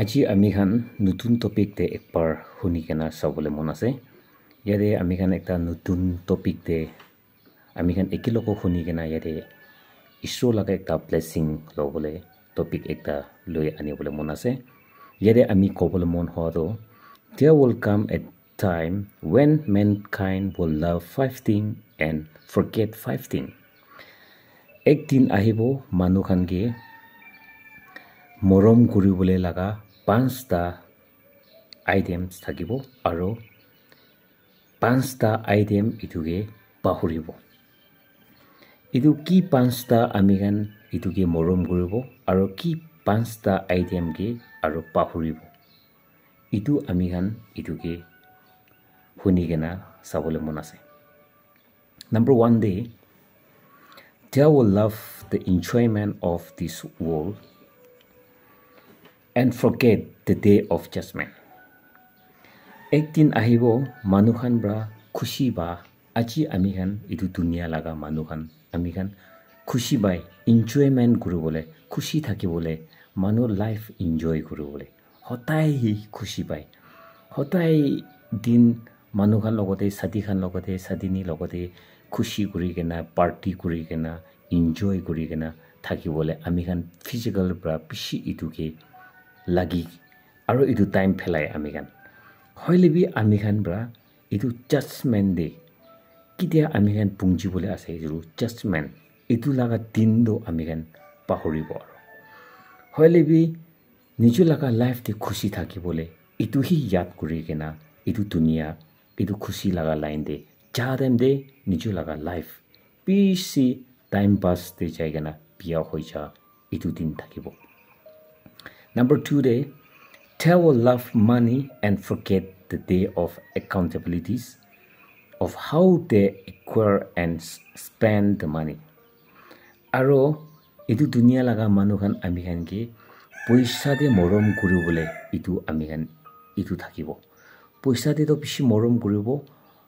আজি আমি খান নতুন টপিক তে একবাৰ শুনি কেনা চাবলৈ মন আছে ইয়াৰে আমি খান একটা নতুন টপিক তে আমি খান একেলগে শুনি কেনা ইয়াৰে ঈশ্বৰ লাগে একটা ব্লেসিং লবলৈ টপিক একটা লৈ আনিবলৈ মন আছে ইয়াৰে আমি ক'বলৈ মন হোৱাটো there will come a time when mankind will love 5 things and forget 5 things একদিন আহিব মানুহখানকে মৰম কৰিবলৈ লাগা 5টা আইটেমছ থাকিব আৰু 5টা আইটেম ইটোকে পাহৰিব ইটো কি 5টা আমিগান ইটোকে মৰম কৰিব আৰু কি 5টা আইটেম কে আৰু পাহৰিব ইটো আমিগান ইটোকে শুনিকেনা চাবলৈ মন আছে number 1 day they will love the enjoyment of this world and forget the day of judgment. একদিন আহিব মানুখান ব্ৰা খুশি বা আজি আমিখান ইটো দুনিয়া লাগা মানুখান আমিখান খুশি বাই এনজয়মেন্ট কৰিবলৈ খুশি থাকিবলৈ মানুহ লাইফ এনজয় কৰিবলৈ হতাই খুশি পায় হতাই দিন মানুহখান লগতে সাদিনী লগতে খুশি কৰি কেনা পাৰ্টি কৰি কেনা এনজয় কৰি কেনা থাকিবলৈ আমিখান ফিজিক্যাল ব্ৰা পিছি ইটোকে লাগি আৰু ইটো টাইম ফেলাই আমিখান হইলেবি আমিখান ব্ৰা ইটো জাজমেন্ট দে কিতিয়া আমিখান পুঞ্জিবলৈ আছে ইটো জাজমেন্ট ইটো লাগা দিনটো আমিখান পাহৰিব আৰু হইলেবি নিজে লাগা লাইফ তে খুশি থাকিবলৈ ইটো হি ইয়াদ কৰি কেনা ইটো দুনিয়া ইটো খুশি লাগা লাইন দে যাদেম দে নিজে লাগা লাইফ পিছি টাইম পাস দে যাই কেনা বিয়া হৈ যা ইটো দিন থাকিব Number 2 day, they will love money and forget the day of accountabilities of how they acquire and spend the money. Aro, itu dunia laga manuhan amihan ke, poisa de morom kurubole itu amihan itu thakibo. Poisa de to pishi morom kurubo,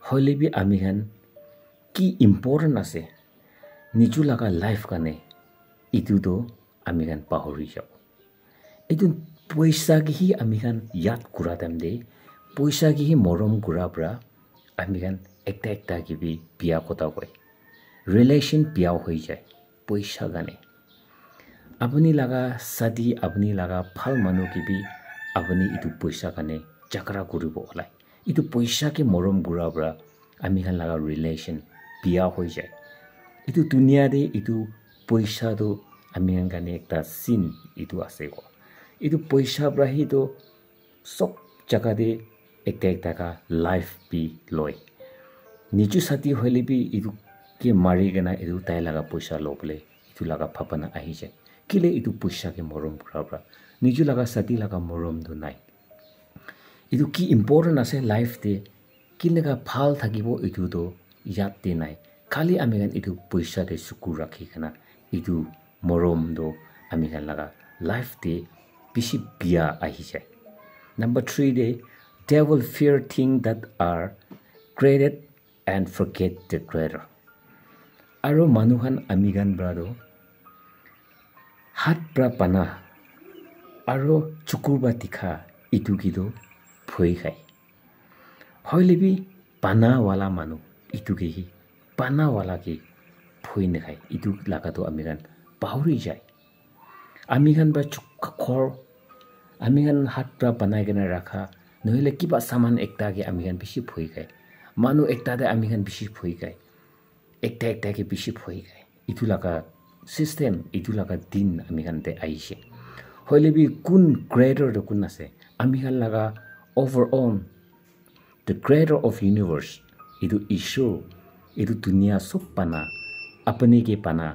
hoilebi amihan ki important ase. Niju laga life kane, itu do amihan pahori jabo. Itu পইচা কি আমিখান ইয়াত কুৰা দাম দে পইচা কি মৰম কুৰা পৰা আমিখান একটা কিবি বিয়া কথা কয় ৰিলেশ্যন বিয়া হৈ যায় পইচা গানে আপুনি লাগা সাদি আপুনি লাগা ভাল মানুহ কিবি আপুনি ইটো পইচা গানে চাকৰা কৰিব ওলাই ইটো পইচা কি মৰম কুৰা পৰা আমিখান লাগা ৰিলেশ্যন বিয়া হৈ যায় ইটো দুনিয়া দে ইটো পইচাটো আমিখান গানে একটা চিন ইটো আছে ক itu পইচা brahi to sok jaga de ekta ka life bi loi niju sati hoile bi itu ke mari gena itu tai laga পইচা lobole itu laga phapana ahi jai kile itu পইচা ke morom pura pura niju laga sati laga morom do nai itu ki important ase life de kile ga phal thakibo itu do yat de nai khali amigan itu পইচা de suku rakhi kana itu morom do amigan laga life de Pishi biya ahi jai. Number 3 day, they will fear things that are created and forget the creator. Aro manuhan amigan brado hat pra pana aro chukurba tikha itu gido phoi khai. Hoilebi pana wala manu itu ge hi pana wala ke phoi ne khai itu laga to amigan bahuri jai. Amigan ba chukkhor amigan hat pra banai gena rakha nohile kiba saman ekta ge amigan bishi phoi gai manu ekta de amigan bishi phoi gai ekta ke bishi phoi gai itu laga system itu laga din amigan te aishe hoile bi kun creator de kun ase amigan laga overall the creator of universe itu ishur itu dunia sob pana apne ke pana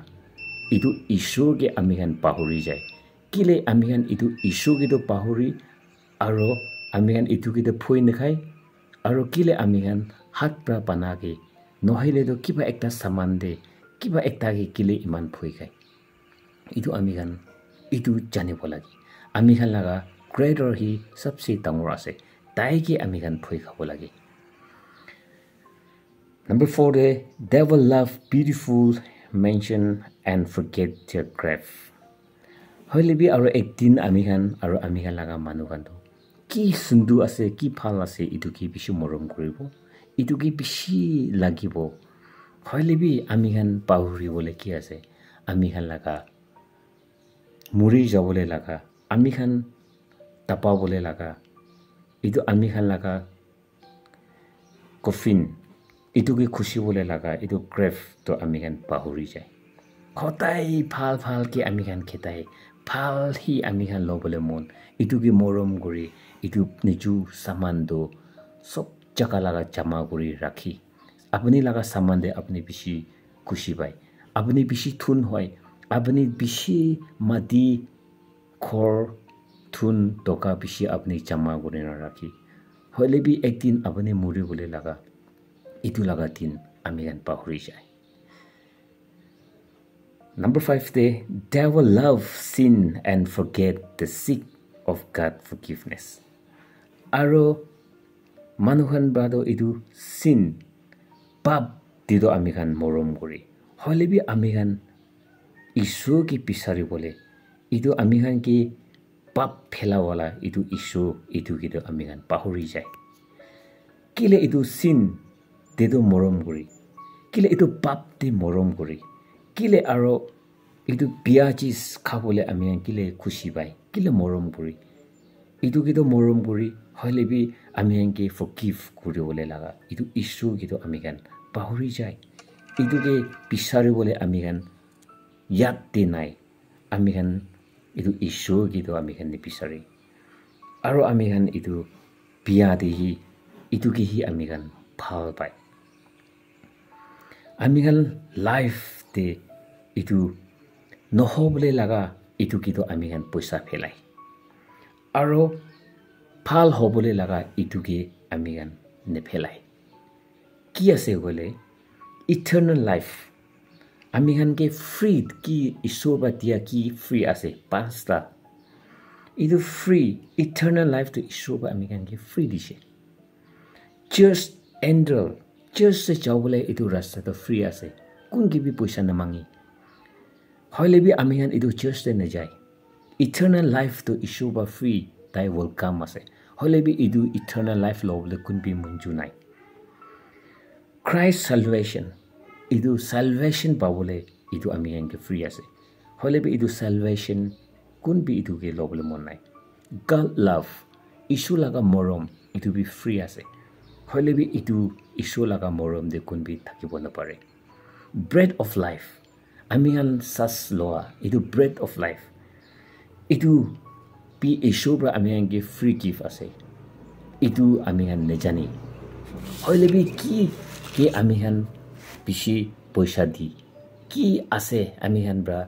itu ishur ge amigan pahuri jai kile amigan itu ishur ge do pahuri aro amigan itu ge do phoi nakhai aro kile amigan hat pra pana ge nohile do kiba ekta saman de kiba ekta ge kile iman phoi gai itu amigan itu janibo lagi amigan laga creator hi sabse tangor ase tai ge amigan phoi khabo lagi Number 4 day, they will love beautiful mansion and forget their grave. হইলেবি আৰু একদিন আমি খান লাগা মানুহ খান কি সুন্দৰ আছে কি ভাল আছে ইটো কি বেছি মৰম কৰিব ইটো কি বেছি লাগিব হইলেবি আমি খান পাহৰিবলৈ কি আছে আমি খান লাগা মৰি যাবলৈ লাগা আমি খান তাপাবলৈ লাগা ইটো আমি খান লাগা কফিন ইটো কি খুচিবলৈ লাগা ইটো গ্ৰেভ তো আমি খান পাহৰি যায় খতাই ভাল কি আমি খান খেতাই ভাল হি আমি খান লবলৈ মন ইটো কি মৰম কৰি ইটো নিজু সামানটো সব জাগা লাগা জমা কৰি ৰাখি আপুনি লাগা সামান দে আপুনি বেছি খুশি পায় আপুনি বেছি থুন হয় আপুনি বেছি মাটি ঘৰ থুন টকা বেছি আপুনি জমা কৰি ৰাখি হলেবি একদিন আপুনি মৰিবলৈ লাগা ইটো লাগা দিন আমি খান পাহৰি যায় Number 5 day, they will love sin and forget the seek of God forgiveness. Aro manuhan bado idu sin pap dido amikhan morom kori. Holebi amikhan isu ki pisari bole. Idu amikhan ki pap phelawala idu isu idu kido amikhan pahuri jay. Kile idu sin dido morom kori. Kile idu pap di morom kori. Kile aro itu biajis khabole ami kile khushi bai kile morom kuri itu kido morom kuri hoilebi ami ke forgive kuri bole laga itu issue kido ami kan bahuri jai itu ke pisari bole ami kan yat de nai ami kan itu issue kido ami kan ni pisari aro ami kan itu biya de hi itu ki hi ami kan phal bai ami kan life de itu নহবলে লাগা ইটো কিটো আমি খান পইচা ফেলাই আৰু ভাল হবলে লাগা ইটোকে আমি খান নেফেলাই কি আছে গলে ইটাৰনেল লাইফ আমি খান কে ফ্ৰী কি ঈশ্বৰ বা দিয়া কি ফ্ৰী আছে পাঁচটা ইটো ফ্ৰী ইটাৰনেল লাইফ তো ঈশ্বৰ বা আমি খান কে ফ্ৰী দিছে জাষ্ট এন্ডল জাষ্ট যাবলৈ ইটো ৰাস্তাটো ফ্ৰী আছে কোন কিবি পইচা নামাঙি হইলেবি আমি খান ইটো জাষ্ট না যায় ইটাৰনেল লাইফ তো ইছ্যু বা ফ্ৰী তাই ওয়েলকাম আছে হইলেবি ইটো ইটাৰনেল লাইফ লবলৈ কোনবি মঞ্জু নাই ক্ৰাইষ্ট সালভেশন ইটো সালভেশন পাবলৈ ইটো আমি খান কে ফ্ৰী আছে হইলেবি ইটো সালভেশন কোনবি ইটো কে লবলৈ মন নাই গড লাভ ইছ্যু লাগা মৰম ইটো বি ফ্ৰী আছে হইলেবি ইটো ইছ্যু লাগা মৰম দে কোনবি থাকিব নপাৰে ব্ৰেড অফ লাইফ আমি খান সাস লোৱা ইটো ব্ৰেড অফ লাইফ ইটো পি ইছ্যুৰ পৰা আমি খান কে ফ্ৰী গিফ্ট আছে ইটো আমি খান নেজানি হইলেবি কি কে আমি খান বেছি পইচা দি কি আছে আমি খান পৰা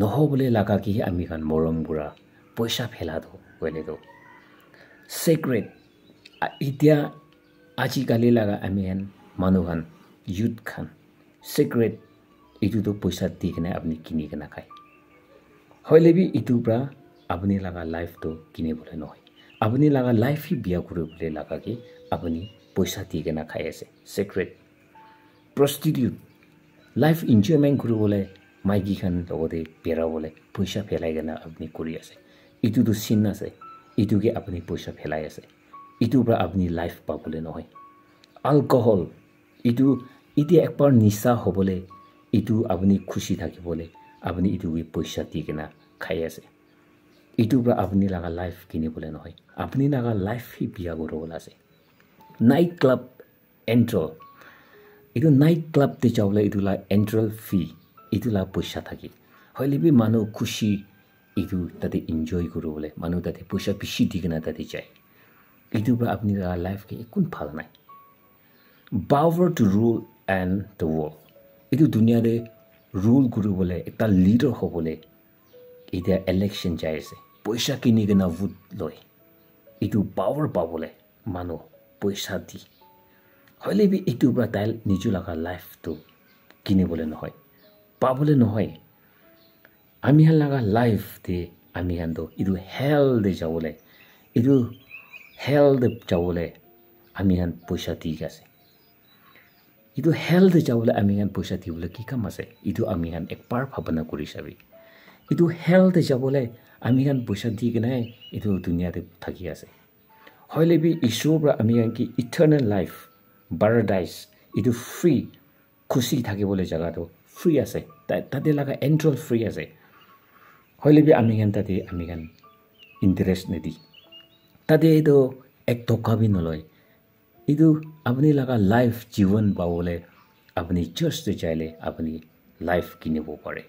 নহবলৈ লাগা কি আমি খান মৰম বুঢ়া পইচা ফেলা দো হইলে দো সিক্ৰেট এতিয়া আজিকালি লাগা আমি খান মানুহ খান ইউথ খান সিক্ৰেট ইটো তো পইচা দি কেনে আপনি কিনি কেনে খায় হইলেবি ইটো পৰা আপনি লাগা লাইফ তো কিনিবলৈ নহয় আপনি লাগা লাইফ হি বিয়া কৰিবলৈ লাগা কি আপনি পইচা দি কেনে খাই আছে সিক্ৰেট প্ৰস্টিটিউট লাইফ এনজয়মেন্ট কৰিবলৈ মাইকী খান লগতে পেৰাবলৈ পইচা ফেলাই কেনে আপনি কৰি আছে ইটো তো চিন আছে ইটো কি আপনি পইচা ফেলাই আছে ইটো পৰা আপনি লাইফ পাবলৈ নহয় এলকহল ইটো এতিয়া একবাৰ নিচা হ'বলৈ ইটো আপনি খুশি থাকিবলৈ আপনি ইটো পইচা দি কেনে খাই আছে ইটো পৰা আপনি লাগা লাইফ কিনিবলৈ নহয় আপনি লাগা লাইফ হি বিয়া কৰিবলৈ আছে নাইট ক্লাব এন্ট্ৰল ইটো নাইট ক্লাব তে যাবলৈ ইটো লা এন্ট্ৰল ফি ইটো লা পইচা থাকি হইলেবি মানুহ খুশি ইটো তাতে এনজয় কৰিবলৈ মানুহ তাতে পইচা বেছি দি কেনে তাতে যায় ইটো পৰা আপনি লাগা লাইফ কে একো ভাল নাই power to rule and the world ইটো দুনিয়াৰে ৰুল কৰিবলৈ এটা লিডাৰ হ'বলৈ এতিয়া ইলেকশ্যন যাই আছে পইচা কিনি কেনে ভোট লয় ইটো পাৱাৰ পাবলৈ মানুহ পইচা দি হইলেবি ইটো পৰা তাই নিজৰ লগা লাইফটো কিনিবলৈ নহয় পাবলৈ নহয় আমি হান লগা লাইফ দে আমি হানটো ইটো হেল দে যাবলৈ ইটো হেল দে যাবলৈ আমি হান পইচা দি আছে ইটো হেল দে যাবলৈ আমি হান পইচা দিবলৈ কি কাম আছে ইটো আমি হান একবাৰ ভাৱনা কৰি চাবি itu health jabole ami kan boisa di gena itu dunia te thaki ase hoile bi ishur bra ami kan ki eternal life paradise itu free khushi thakibole jaga to free ase tate laga entrol free ase hoile bi ami kan tate ami kan interest nedi tate itu ek toka bi noloy itu apni laga life जीवन Pawle apni church te chaile apni life kinibo pare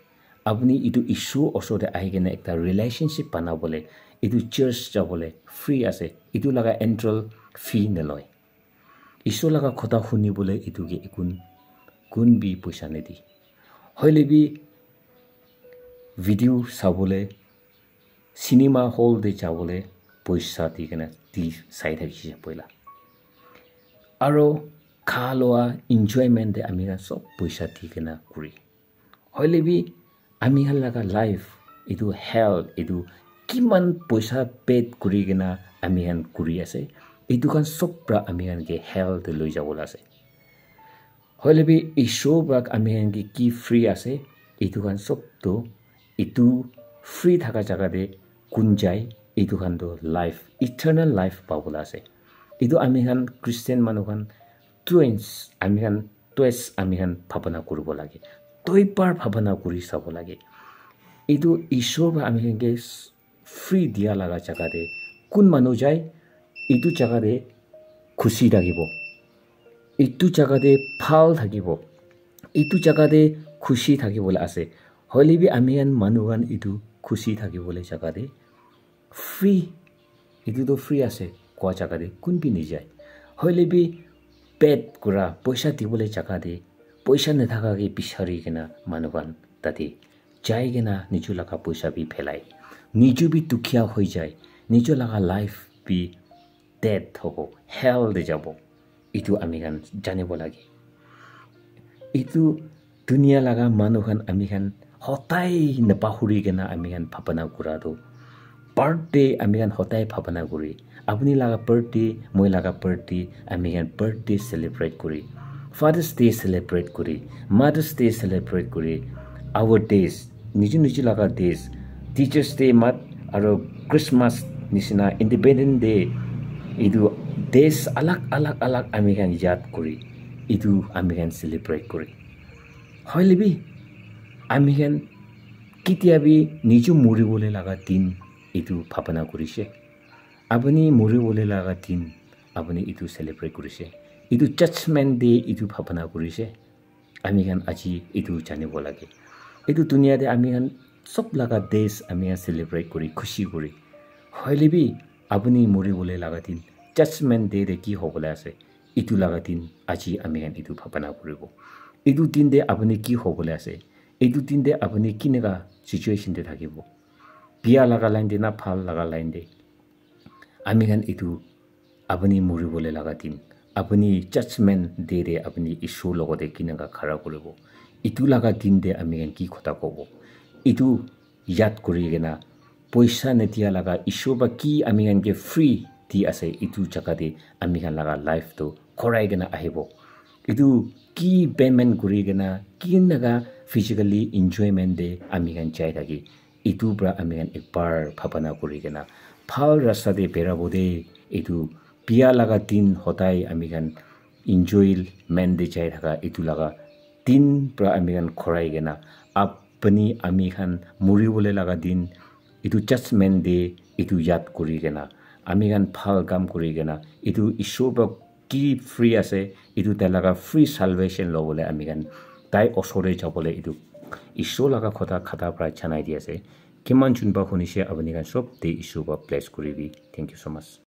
apni itu issue osode ahigena ekta relationship banabole itu church jabole free ase itu laga entrol fee neloy issue laga khota hunibole itu ge kun bi paisa nedi hoile bi video sabole cinema hall de jabole paisa digena ti sai thakise poila aro khaloa enjoyment de ami kan sob paisa thikena kuri hoile bi ami han laga life itu health itu kiman paisa paid kuri gena ami han kuri ase itu kan sob pra ami han ge health loi jabola ase hoile bi isho brak ami han ge ki free ase itu kan sob to itu free thaka jaga de kunjai itu kan do life eternal life pabola ase itu ami han Christian manu kan twins ami han twice ami han bhabana kuribo lage toipar bhabana kuri sabo lage itu ishor ba ami han ge free dia laga jaga de kun manu jai itu jaga de khushi lagibo itu jaga de phal thakibo itu jaga de khushi thakibole ase hoile bi ami han manu han itu khushi thakibole jaga de free itu to free ase kwa jaga de kun bi ni jai hoile bi pet kura paisa dibole jaga de paisa ne thaka ge bishari gena manugan tate jai gena niju laga paisa bi phelai niju bi dukhia hoi jai niju laga life bi death hobo hell de jabo itu ami kan janibo lagi itu dunia laga manugan ami kan hotai ne pahuri gena ami kan bhabana kura do birthday ami kan hotai bhabana kuri apni laga birthday moi laga birthday ami kan birthday celebrate kuri father's day celebrate kuri mother's day celebrate kuri our days niju laga days teachers day mat aro christmas nisina independent day itu days alag ami kan yad kuri itu ami kan celebrate kuri hoile bi ami kan kitia bi niju muri bole laga din itu bhabana kurise apni muri bole laga din apni itu celebrate kurise itu judgment day itu bhabana kurise ami kan aji itu janibo lage itu dunia de ami kan sob laga days ami kan celebrate kuri khushi kuri hoile bi apni muri bole laga din judgment day de ki hobole ase itu laga din aji ami kan itu bhabana kuribo itu din de apni ki hobole ase itu din de apni kinega situation de thakibo biya laga line de na phal laga line de ami kan itu apni muri bole laga din apni judgment day de apni issue logode kinega khara kuribo itu laga din de ami kan ki khota kobo itu yad kuri gena paisa netia laga issue ba ki ami kan ge free di ase itu jaga de ami kan laga life to korai gena ahibo itu ki payment kuri gena kinega physically enjoyment de ami kan chai thaki itu bra ami kan ekbar bhabana kuri gena phal rasta de berabo de itu biya laga din hotai ami kan enjoyment de chai thaka itu laga din bra ami kan korai gena apni ami kan muri bole laga din itu judgment de itu yad kuri gena ami kan phal gam kuri gena itu issue ba ki free ase itu talaga free salvation lobole ami kan tai osore jabole itu issue laga khota khata pra chanai di ase kiman chunba hunise abani kan sob de issue ba place kuri bi thank you so much